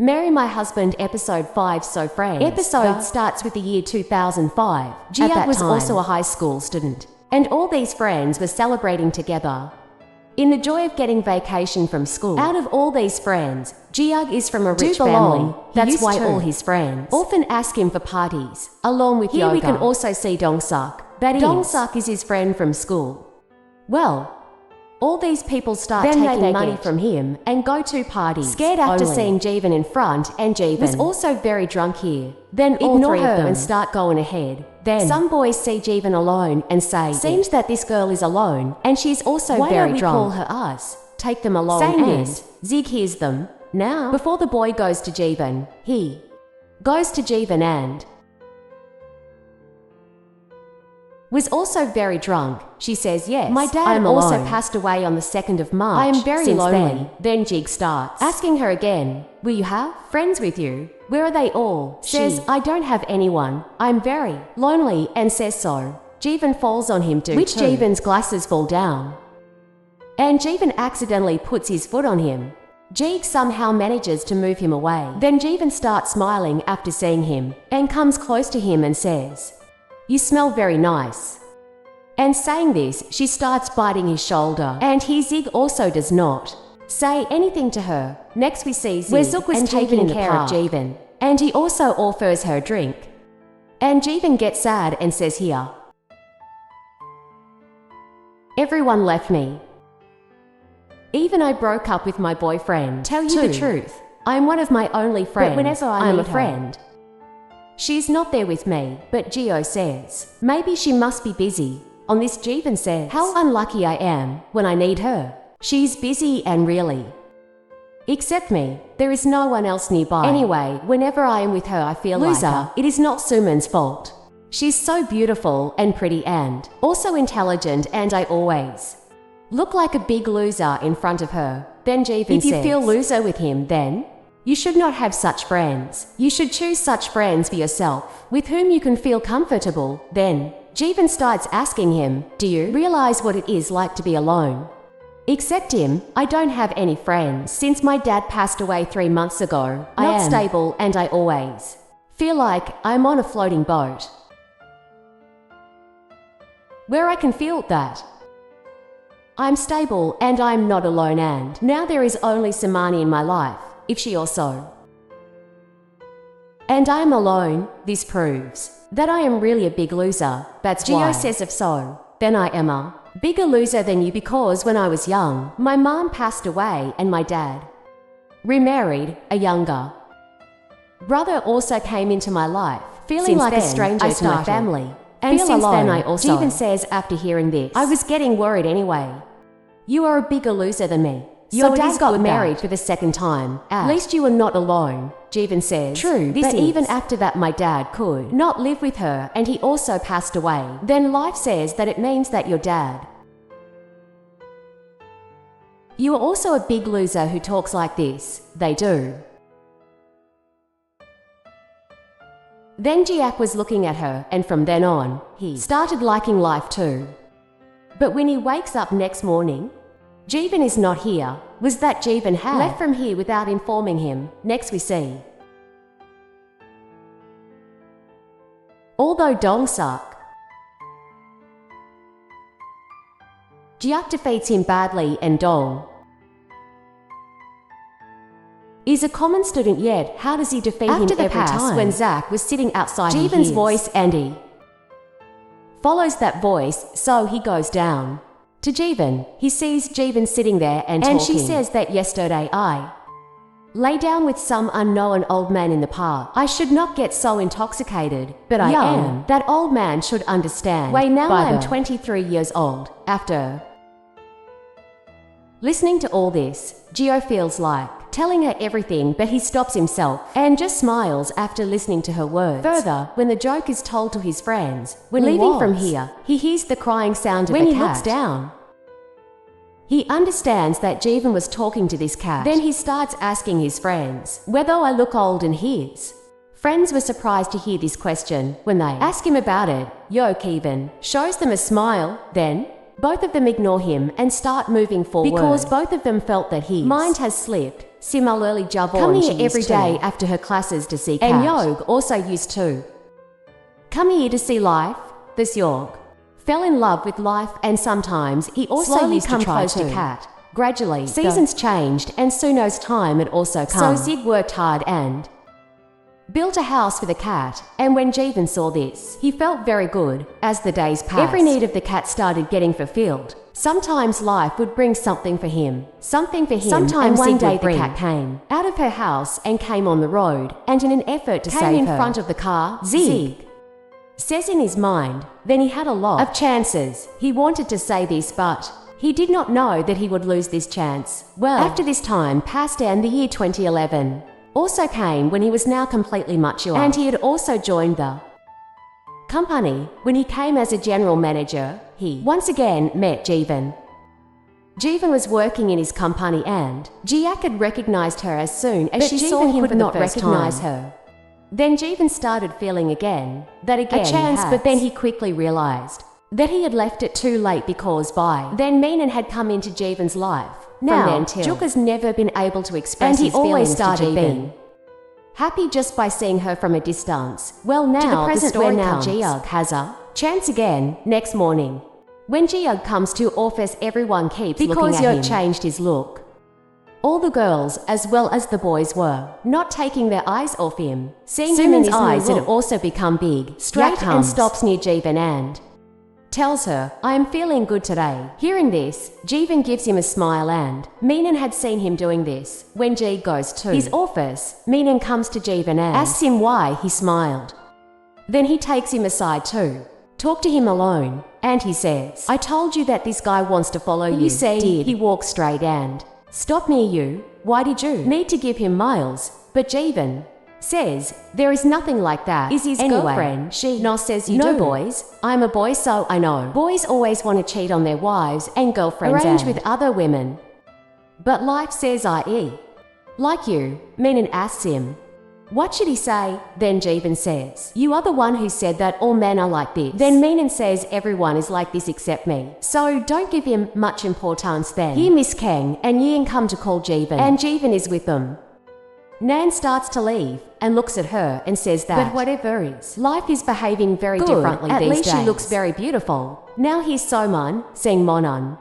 Marry My Husband Episode 5 So Friends. Episode starts with the year 2005. Ji-young was also a high school student, and all these friends were celebrating together in the joy of getting vacation from school. Out of all these friends, Ji-young is from a rich family. That's why all his friends often ask him for parties, along with yoga. Here we can also see Dong-suk. Dong-suk is his friend from school. Well, all these people start taking money from him and go to parties. Scared after seeing Ji-young in front, and Ji-young was also very drunk here. Then ignore her and start going ahead. Then some boys see Ji-young alone and say, seems that this girl is alone, and she's also very drunk. Why don't we call her us? Take them along. Saying this, Zig hears them. Now, before the boy goes to Ji-young, he goes to Ji-young and was also very drunk. She says, yes, my dad also passed away on the 2nd of March. I am very lonely. Then Jig starts asking her again, will you have friends with you? Where are they all? Says, I don't have anyone. I'm very lonely, and says so. Ji-young falls on him too. Which Ji-young's glasses fall down, and Ji-young accidentally puts his foot on him. Jig somehow manages to move him away. Then Ji-young starts smiling after seeing him, and comes close to him and says, you smell very nice. And saying this, she starts biting his shoulder, and Zig also does not say anything to her. Next we see Zig, where Zook was taking care of Ji-young, and he also offers her a drink. And Ji-young gets sad and says, here, everyone left me. Even I broke up with my boyfriend. Tell you the truth, I'm one of my only friends. But whenever I'm a friend, she's not there with me. But Geo says, maybe she must be busy. On this, Ji-young says, how unlucky I am when I need her. She's busy and really, except me, there is no one else nearby. Anyway, whenever I am with her I feel loser. Like her. It is not Suman's fault. She's so beautiful and pretty and also intelligent, and I always look like a big loser in front of her. Then Ji-young says, if you feel loser with him, then you should not have such friends. You should choose such friends for yourself, with whom you can feel comfortable. Then Ji-young starts asking him, do you realize what it is like to be alone? Except him, I don't have any friends. Since my dad passed away 3 months ago, I am not stable, and I always feel like I'm on a floating boat, where I can feel that I'm stable and I'm not alone, and now there is only Samani in my life, if she also, and I am alone. This proves that I am really a big loser. But Geo says, if so, then I am a bigger loser than you, because when I was young, my mom passed away and my dad remarried a younger brother also came into my life. Feeling like a stranger to my family, and since then I also, Ji-young says after hearing this, I was getting worried anyway. You are a bigger loser than me. Your dad got married for the 2nd time. At least you are not alone, Ji-young says. True, but even after that my dad could not live with her, and he also passed away. Then life says that it means that your dad, you are also a big loser who talks like this. They do. Then Ji-young was looking at her, and from then on, he started liking life too. But when he wakes up next morning, Ji-young is not here. Was that Ji-young had left from here without informing him? Next we see, although Dong-suk, Ji-young defeats him badly, and Dong is a common student, yet how does he defeat him every time? When Zach was sitting outside, Ji-young's voice, and he follows that voice, so he goes down to Ji-young. He sees Ji-young sitting there and talking. She says that yesterday I lay down with some unknown old man in the park. I should not get so intoxicated, but I am. That old man should understand. Wait, now I am 23 years old. After listening to all this, Geo feels like telling her everything, but he stops himself and just smiles after listening to her words. Further, when the joke is told to his friends, when leaving from here, he hears the crying sound of a cat. When he looks down, he understands that Ji-young was talking to this cat. Then he starts asking his friends whether I look old, and his friends were surprised to hear this question. When they ask him about it, Yoo-dam shows them a smile. Then both of them ignore him and start moving forward, because both of them felt that his mind has slipped. similarly come here every day after her classes to see Kat. And Yog also used to come here to see life. This Yog fell in love with life, and sometimes he also slowly used to come close to Kat. Gradually, seasons changed, and Suno's time had also come. So Zig worked hard and built a house for the cat, and when Jeevan saw this, he felt very good. As the days passed, every need of the cat started getting fulfilled. Sometimes life would bring something for him. Sometimes and one day the cat came out of her house and came on the road, and in an effort to save her, in front of the car, Zig says in his mind, then he had a lot of chances. He wanted to say this, but he did not know that he would lose this chance. Well, after this time passed and the year 2011 also came, when he was now completely mature, and he had also joined the company. When he came as a general manager, he once again met Jeevan. Jeevan was working in his company, and Jiak had recognized her as soon as she saw him for the first time. Then Jeevan started feeling a chance, but then he quickly realized that he had left it too late, because by then Meenan had come into Jeevan's life. Now, Juk has never been able to express his feelings, and he always started being happy just by seeing her from a distance. Well, now, to the present where now Jiyoung has a chance again. Next morning, when Jiyoung comes to office, everyone keeps looking at him. Because Yeok changed his look. All the girls, as well as the boys, were not taking their eyes off him. Seeing him in his eyes had also become big. Straight and stops near Jeevan and tells her, I am feeling good today. Hearing this, Jeevan gives him a smile, and Meenan had seen him doing this. When Ji goes to his office, Meenan comes to Jeevan and asks him why he smiled. Then he takes him aside to talk to him alone, and he says, I told you that this guy wants to follow you. You see, he walks straight and stop near you. Why did you need to give him miles? But Jeevan says, there is nothing like that. Is his girlfriend. She says, you do. Boys, I'm a boy, so I know. Boys always want to cheat on their wives and girlfriends, arrange with other women. But life says I.e. like you. Meenan asks him, what should he say? Then Jeevan says, you are the one who said that all men are like this. Then Meenan says, everyone is like this except me. So don't give him much importance then. Here Miss Kang and Yi-kyung come to call Jeevan, and Jeevan is with them. Nan starts to leave and looks at her and says that, but whatever is, life is behaving very differently these days. At least she looks very beautiful. Now here's Soman, saying Monon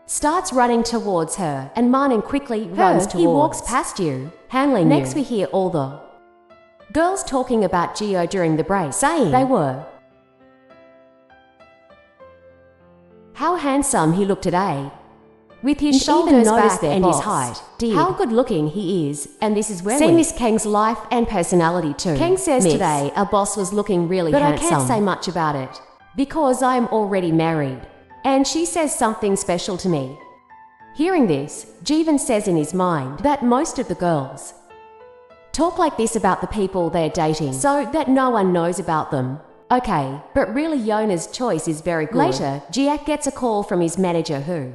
starts running towards her, and Manan quickly runs towards. He walks past you, handling you. Next we hear all the girls talking about Geo during the break, saying they were how handsome he looked today, with his shoulders back and his height. How good looking he is, and this is where see Miss Kang's life and personality too. Kang says today our boss was looking really handsome. But I can't say much about it, because I am already married. And she says something special to me. Hearing this, Jeevan says in his mind that most of the girls talk like this about the people they're dating, so that no one knows about them. Okay, but really Yona's choice is very good. Later, Jiak gets a call from his manager who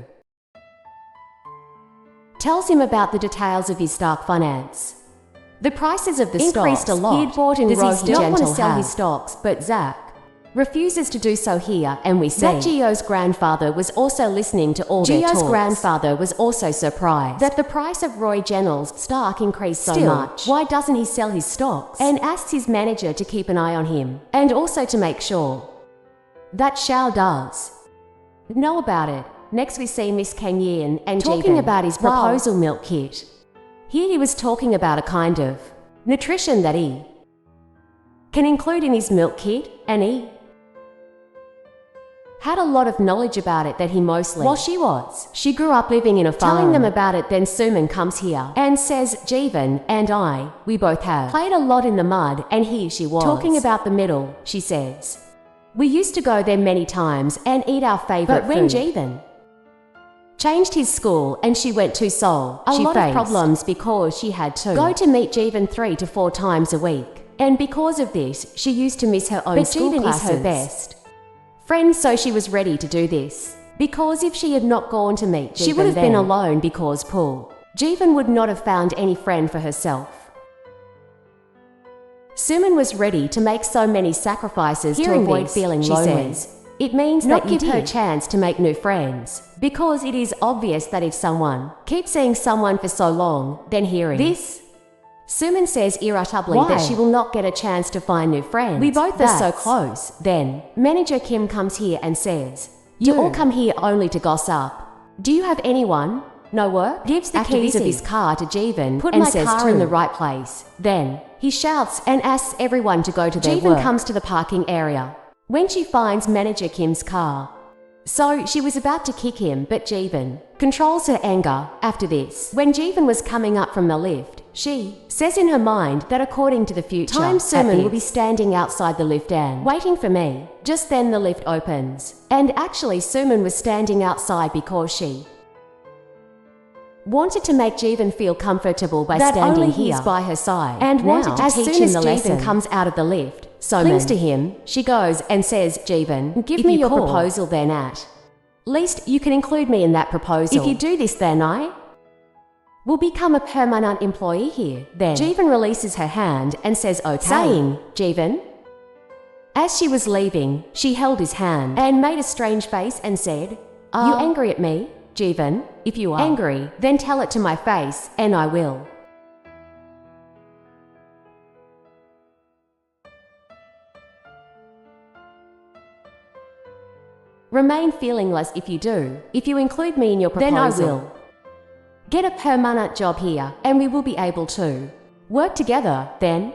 tells him about the details of his stock finance. The prices of the increased stocks a lot. He had bought in Rose. He don't want to sell his stocks, but Zach refuses to do so here, and we see that Gio's grandfather was also listening to all their talks. Gio's grandfather was also surprised that the price of Roy General's stock increased so much. Why doesn't he sell his stocks? And asks his manager to keep an eye on him, and also to make sure that Xiao does know about it. Next we see Miss Kang Yin and talking about his proposal milk kit. Here he was talking about a kind of nutrition that he can include in his milk kit, and he had a lot of knowledge about it that he mostly, while she grew up living in a farm. Telling them about it, then Suman comes here and says, Jeevan and we both have played a lot in the mud, and here she was talking about the middle. She says, we used to go there many times and eat our favorite food. But when Jeevan changed his school and she went to Seoul, she faced problems because she had to go to meet Jeevan 3 to 4 times a week. And because of this, she used to miss her own school classes. But Jeevan is her best friend, so she was ready to do this. Because if she had not gone to meet Jeevan, she would have been alone, because Paul Jeevan would not have found any friend for herself. Suman was ready to make so many sacrifices to avoid feeling lonely. Says, It means not that you give her a chance to make new friends, because it is obvious that if someone keeps seeing someone for so long, then hearing this, Suman says irritably that she will not get a chance to find new friends. We both are so close. Then, manager Kim comes here and says, you all come here only to gossip. Do you have anyone? No work? Gives the keys of his car to Jeevan and says car in the right place. Then, he shouts and asks everyone to go to their work. Jeevan comes to the parking area when she finds manager Kim's car. So, she was about to kick him, but Jeevan controls her anger. After this, when Jeevan was coming up from the lift, she says in her mind that according to the future, Suman will be standing outside the lift and waiting for me. Just then the lift opens. And actually Suman was standing outside because she wanted to make Jeevan feel comfortable by standing here by her side, and wanted to teach him the lesson. Jeevan comes out of the lift, clings to him, she goes and says, Jeevan, give me your proposal then at least you can include me in that proposal. If you do this then I will become a permanent employee here. Then Jeevan releases her hand and says okay, saying, Jeevan. As she was leaving, she held his hand and made a strange face and said, you angry at me, Jeevan? If you are angry, then tell it to my face, and I will. Remain feelingless if you do. If you include me in your proposal, then I will get a permanent job here, and we will be able to work together, then.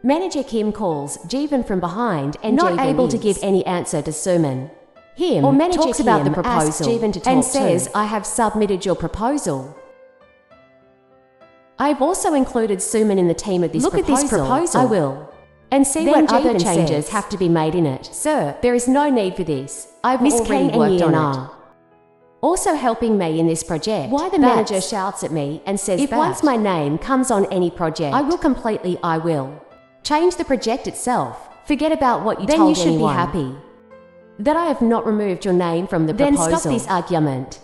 Manager Kim calls Jeevan from behind and not able to give any answer to Suman. Him or manager talks Kim about the proposal Jeevan to talk and says, I have submitted your proposal. I've also included Suman in the team of this proposal. Look at this proposal. I will. And see then what other changes have to be made in it. Sir, there is no need for this. I've already worked on it. Also helping me in this project. Why the manager shouts at me and says if once my name comes on any project, I will change the project itself. Forget about what you told anyone. Then you should be happy that I have not removed your name from the proposal. Then stop this argument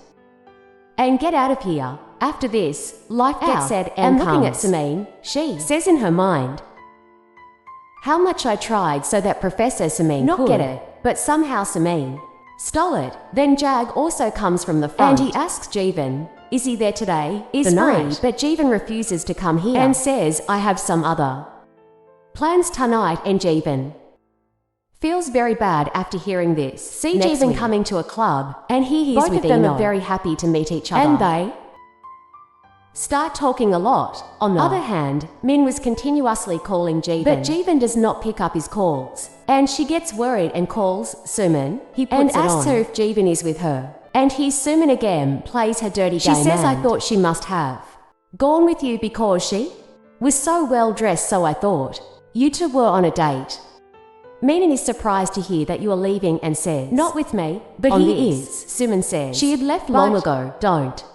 and get out of here. After this, life gets said and looking at Samin, she says in her mind, how much I tried so that Professor Samin not get it, but somehow Samin stole it. Then Jag also comes from the front and he asks Jeevan, is he there today? Is free, but Jeevan refuses to come here and says, I have some other plans tonight. And Jeevan feels very bad after hearing this. See Jeevan coming to a club, and here he is with Both of them are very happy to meet each other. And they start talking a lot. On the other hand, Min was continuously calling Jeevan, but Jeevan does not pick up his calls. And she gets worried and calls Suman. He puts and asks her if Jeevan is with her. And he Suman again plays her dirty game. She says I thought she must have gone with you because she was so well dressed, so I thought you two were on a date. Min is surprised to hear that you are leaving and says, not with me, but he is. Suman says, she had left long ago. Don't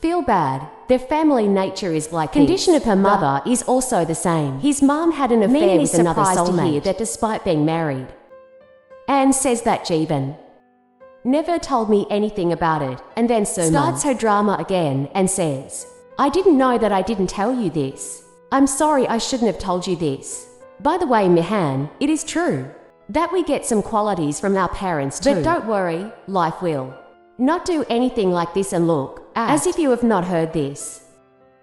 feel bad. Their family nature is like condition of her mother is also the same. His mom had an affair with another soulmate. To hear that despite being married. And says that Jeevan never told me anything about it. And then Suman starts her drama again and says, I didn't know that I didn't tell you this. I'm sorry, I shouldn't have told you this. By the way, Mihan, it is true that we get some qualities from our parents too. But don't worry, life will not do anything like this and look as if you have not heard this.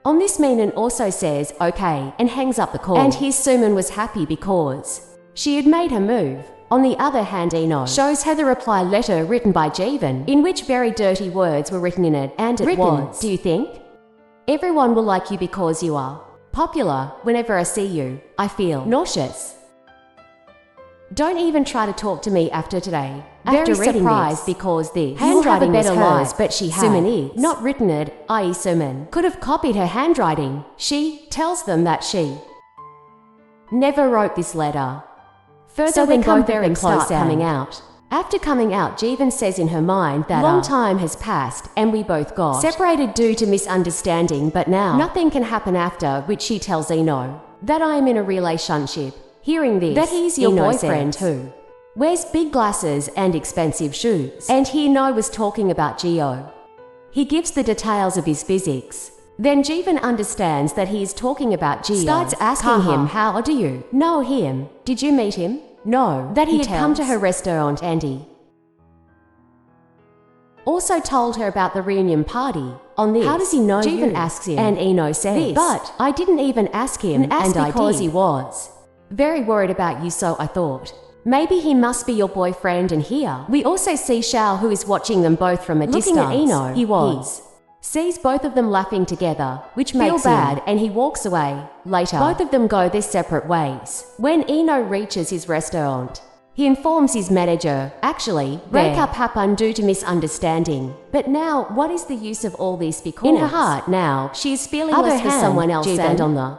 On this Menon also says, okay, and hangs up the call. And his Suman was happy because she had made her move. On the other hand, Eno shows her the reply letter written by Jeevan, in which very dirty words were written in it, and it was, do you think everyone will like you because you are popular? Whenever I see you, I feel nauseous. Don't even try to talk to me after today. Very surprised because this handwriting was hers, but she had not written it, i.e. Suman could have copied her handwriting. She tells them that she never wrote this letter. Further, so they come very close coming out. After coming out, Jeevan says in her mind that long time has passed and we both got separated due to misunderstanding, but now nothing can happen after, which she tells Eno that I am in a relationship. Hearing this, that he's your boyfriend who wears big glasses and expensive shoes. And he was talking about Geo. He gives the details of his physics. Then Jeevan understands that he is talking about Geo. Starts asking him, how do you know him? Did you meet him? know that he had come to her restaurant and he also told her about the reunion party. On this, how does he know Ji-hoon asks him, and Eno says, this, but I didn't even ask him, and because he was very worried about you, so I thought maybe he must be your boyfriend. And here we also see Shao, who is watching them both from a distance. Looking at Eno, he sees both of them laughing together, which makes him bad, and he walks away. Later, both of them go their separate ways. When Eno reaches his restaurant, he informs his manager, actually, breakup happened due to misunderstanding. But now, what is the use of all this? Because in her heart now, she is feeling less for someone else, and on the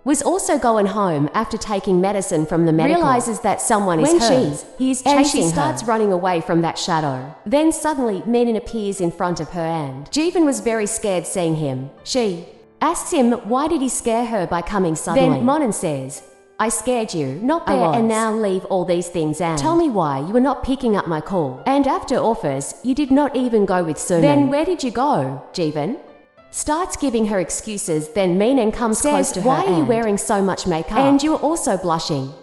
was also going home after taking medicine from the medical. Realizes that someone is hers. He is chasing her. She starts running away from that shadow. Then suddenly, Min appears in front of her, and Ji-hoon was very scared seeing him. She asks him why did he scare her by coming suddenly. Then Monan says, I scared you, not there, and now leave all these things and tell me why you were not picking up my call. And after offers, you did not even go with Seung-il. Then where did you go? Ji-hoon starts giving her excuses. Then Min comes close to her. Why are you wearing so much makeup? And you are also blushing.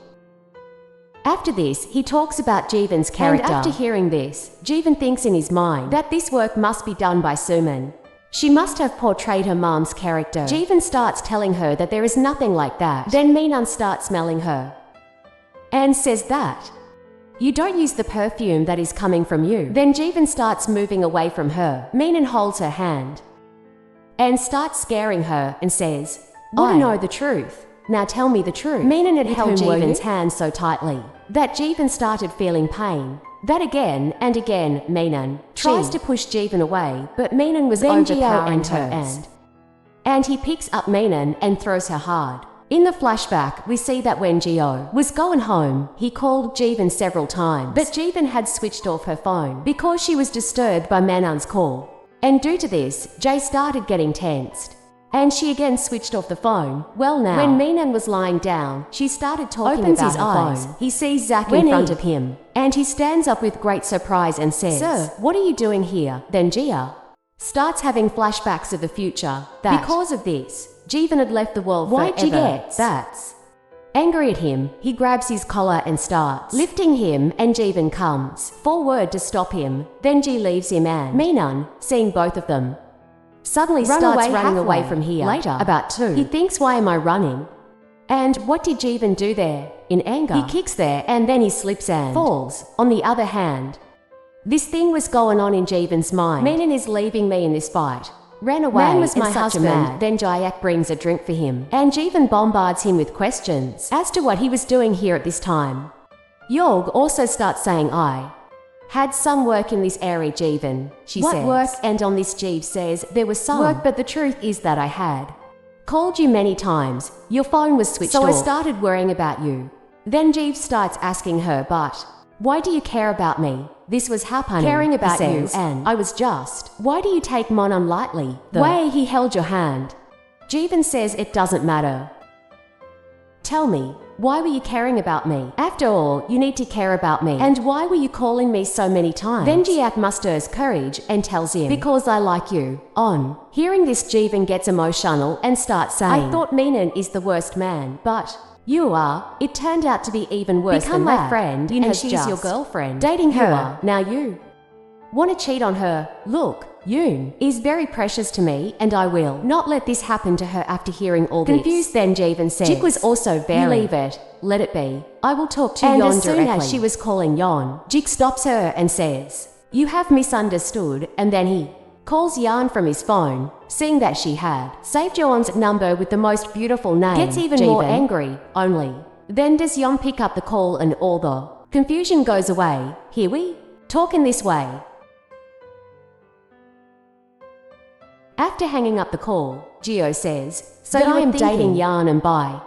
After this, he talks about Ji-hoon's character. And after hearing this, Ji-hoon thinks in his mind that this work must be done by Seung-il. She must have portrayed her mom's character. Ji-hoon starts telling her that there is nothing like that. Then Min starts smelling her and says that you don't use the perfume that is coming from you. Then Ji-hoon starts moving away from her. Min holds her hand and starts scaring her and says, I know the truth. Now tell me the truth. Min had held Ji-hoon's hand so tightly that Ji-hoon started feeling pain. That again and again, Min tries to push Ji-hoon away, but Min was overpowering her, and he picks up Min and throws her hard. In the flashback, we see that when Ji-ho was going home, he called Ji-hoon several times, but Ji-hoon had switched off her phone because she was disturbed by Manun's call. And due to this, Jae started getting tensed, and she again switched off the phone. Well now, when Min was lying down, she started talking about her phone. He sees Zach in front of him, and he stands up with great surprise and says, Sir, what are you doing here? Then Jia starts having flashbacks of the future, that because of this, Ji-hoon had left the world forever. Ji gets that's angry at him. He grabs his collar and starts lifting him, and Ji-hoon comes forward to stop him. Then Ji leaves him, and Min, seeing both of them, suddenly starts running away from here. Later, about 2, he thinks, why am I running? And what did Ji-hoon do there? In anger, he kicks there, and then he slips and falls. On the other hand, this thing was going on in Ji-hoon's mind. Min is leaving me in this fight. Ran away. Man was my husband. Then Jayak brings a drink for him, and Ji-hoon bombards him with questions as to what he was doing here at this time. Yorg also starts saying, I had some work in this area, Ji-hoon. She says, what work? And on this, Jeev says, there was some work, but the truth is that I had called you many times. Your phone was switched off. So I started worrying about you. Then Jeev starts asking her, but why do you care about me? This was happening. Caring about you, and I was just. Why do you take Monon lightly? The way he held your hand. Ji-hoon says it doesn't matter. Tell me, why were you caring about me? After all, you need to care about me. And why were you calling me so many times? Then Jiak musters courage and tells him, because I like you. On hearing this, Ji-hoon gets emotional and starts saying, I thought Min is the worst man, but you are. It turned out to be even worse. Become than my friend, and she's your girlfriend. Dating her. Now you want to cheat on her. Look, Yoon is very precious to me, and I will not let this happen to her. After hearing all this, confused, then Ji-hoon says, Jik was also very. You leave it. Let it be. I will talk to Yeon directly. As soon as she was calling Yeon, Jik stops her and says, you have misunderstood, and then he calls Yeon from his phone, seeing that she had saved Yeon's number with the most beautiful name. Gets even more angry. Only then does Yeon pick up the call, and all the confusion goes away. Here we talk in this way. After hanging up the call, Jio says, so I am dating Yeon, and by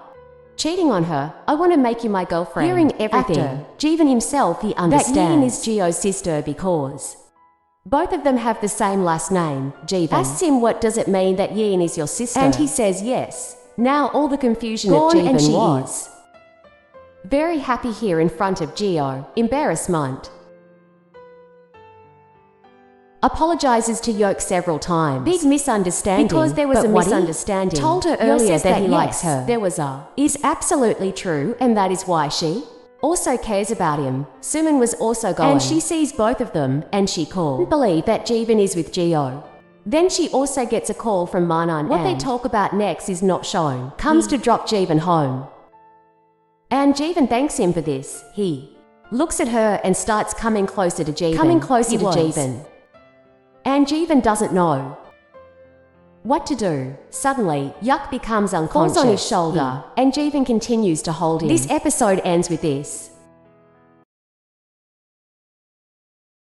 cheating on her, I want to make you my girlfriend. Hearing everything, Ji-hoon himself, he understands that Yeon is Jio's sister because both of them have the same last name. Ji-hoon asks him, what does it mean that Yeon is your sister? And he says yes. Now all the confusion of Ji-hoon was very happy here in front of Jio. Embarrassment. Apologizes to Yeok several times. Big misunderstanding. Because there was a misunderstanding. Told her earlier that he likes her. There was a is absolutely true, and that is why she also cares about him. Suman was also going, and she sees both of them, and she can't believe that Jivan is with Gio. Then she also gets a call from Manan. What they talk about next is not shown. Comes to drop Jivan home. And Jivan thanks him for this. He looks at her and starts coming closer to Jivan. And Jivan doesn't know what to do. Suddenly, Yuk becomes unconscious, falls on his shoulder, and Jivan continues to hold him. This episode ends with this.